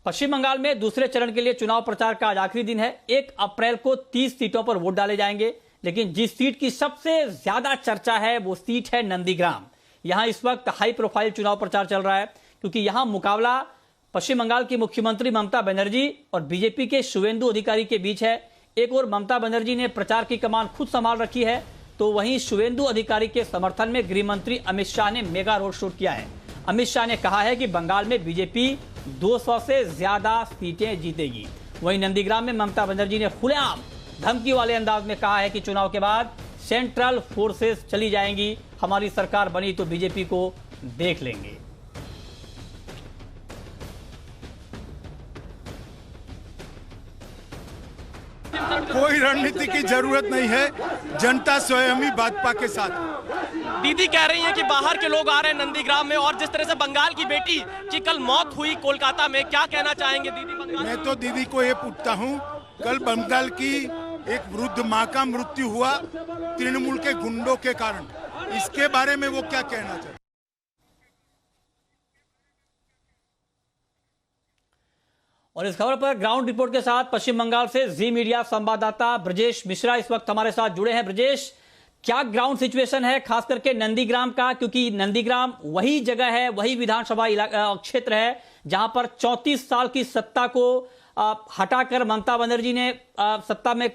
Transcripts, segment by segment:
पश्चिम बंगाल में दूसरे चरण के लिए चुनाव प्रचार का आज आखिरी दिन है। 1 अप्रैल को 30 सीटों पर वोट डाले जाएंगे, लेकिन जिस सीट की सबसे ज्यादा चर्चा है वो सीट है नंदीग्राम। यहां इस वक्त हाई प्रोफाइल चुनाव प्रचार चल रहा है, क्योंकि यहां मुकाबला पश्चिम बंगाल की मुख्यमंत्री ममता बनर्जी और बीजेपी के शुवेंदु अधिकारी के बीच है। एक और ममता बनर्जी ने प्रचार की कमान खुद संभाल रखी है, तो वहीं शुवेंदु अधिकारी के समर्थन में गृह मंत्री अमित शाह ने मेगा रोड शो किया है। अमित शाह ने कहा है कि बंगाल में बीजेपी 200 से ज्यादा सीटें जीतेगी। वहीं नंदीग्राम में ममता बनर्जी ने खुलेआम धमकी वाले अंदाज में कहा है कि चुनाव के बाद सेंट्रल फोर्सेस चली जाएंगी, हमारी सरकार बनी तो बीजेपी को देख लेंगे। कोई रणनीति की जरूरत नहीं है, जनता स्वयं ही भाजपा के साथ। दीदी कह रही हैं कि बाहर के लोग आ रहे हैं नंदीग्राम में, और जिस तरह से बंगाल की बेटी की कल मौत हुई कोलकाता में, क्या कहना चाहेंगे दीदी? मैं तो दीदी को ये पूछता हूँ, कल बंगाल की एक वृद्ध माँ का मृत्यु हुआ तृणमूल के गुंडों के कारण, इसके बारे में वो क्या कहना चाहते? और इस खबर पर ग्राउंड रिपोर्ट के साथ पश्चिम बंगाल से जी मीडिया संवाददाता ब्रजेश मिश्रा इस वक्त हमारे साथ जुड़े हैं। ब्रजेश, क्या ग्राउंड सिचुएशन है खास करके नंदीग्राम का, क्योंकि नंदीग्राम वही जगह है, वही विधानसभा क्षेत्र है जहां पर 34 साल की सत्ता को हटाकर ममता बनर्जी ने सत्ता में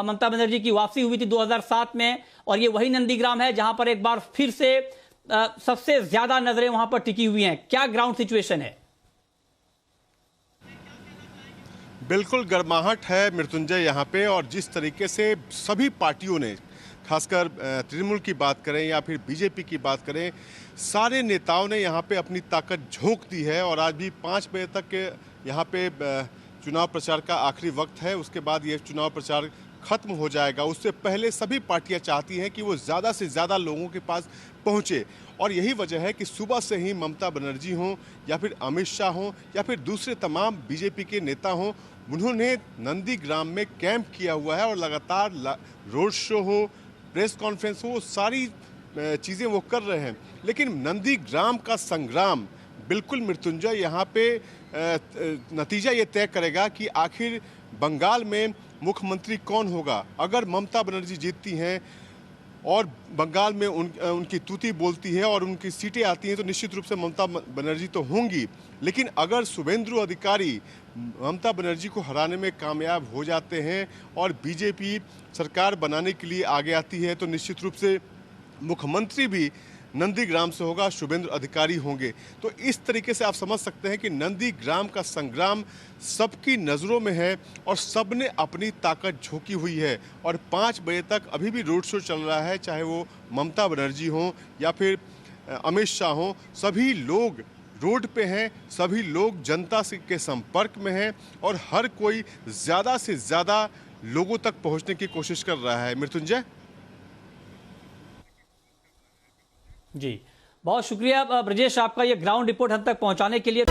ममता बनर्जी की वापसी हुई थी 2007 में, और ये वही नंदीग्राम है जहां पर एक बार फिर से सबसे ज्यादा नजरें वहां पर टिकी हुई हैं। क्या ग्राउंड सिचुएशन है? बिल्कुल गर्माहट है मृत्युंजय यहाँ पे, और जिस तरीके से सभी पार्टियों ने, खासकर तृणमूल की बात करें या फिर बीजेपी की बात करें, सारे नेताओं ने यहाँ पे अपनी ताकत झोंक दी है। और आज भी 5 बजे तक यहाँ पे चुनाव प्रचार का आखिरी वक्त है, उसके बाद ये चुनाव प्रचार खत्म हो जाएगा। उससे पहले सभी पार्टियां चाहती हैं कि वो ज़्यादा से ज़्यादा लोगों के पास पहुँचे, और यही वजह है कि सुबह से ही ममता बनर्जी हों या फिर अमित शाह हों या फिर दूसरे तमाम बीजेपी के नेता हों, उन्होंने नंदीग्राम में कैंप किया हुआ है और लगातार रोड शो हो, प्रेस कॉन्फ्रेंस हो, सारी चीज़ें वो कर रहे हैं। लेकिन नंदीग्राम का संग्राम बिल्कुल मृत्युंजय यहाँ पे नतीजा ये तय करेगा कि आखिर बंगाल में मुख्यमंत्री कौन होगा। अगर ममता बनर्जी जीतती हैं और बंगाल में उनकी तूती बोलती है और उनकी सीटें आती हैं, तो निश्चित रूप से ममता बनर्जी तो होंगी। लेकिन अगर शुवेंदु अधिकारी ममता बनर्जी को हराने में कामयाब हो जाते हैं और बीजेपी सरकार बनाने के लिए आगे आती है, तो निश्चित रूप से मुख्यमंत्री भी नंदीग्राम से होगा, शुवेंदु अधिकारी होंगे। तो इस तरीके से आप समझ सकते हैं कि नंदीग्राम का संग्राम सबकी नज़रों में है और सबने अपनी ताकत झोंकी हुई है। और 5 बजे तक अभी भी रोड शो चल रहा है, चाहे वो ममता बनर्जी हों या फिर अमित शाह हों, सभी लोग रोड पे हैं, सभी लोग जनता के संपर्क में हैं और हर कोई ज़्यादा से ज़्यादा लोगों तक पहुंचने की कोशिश कर रहा है। मृत्युंजय जी, बहुत शुक्रिया ब्रजेश आपका ये ग्राउंड रिपोर्ट हम तक पहुंचाने के लिए।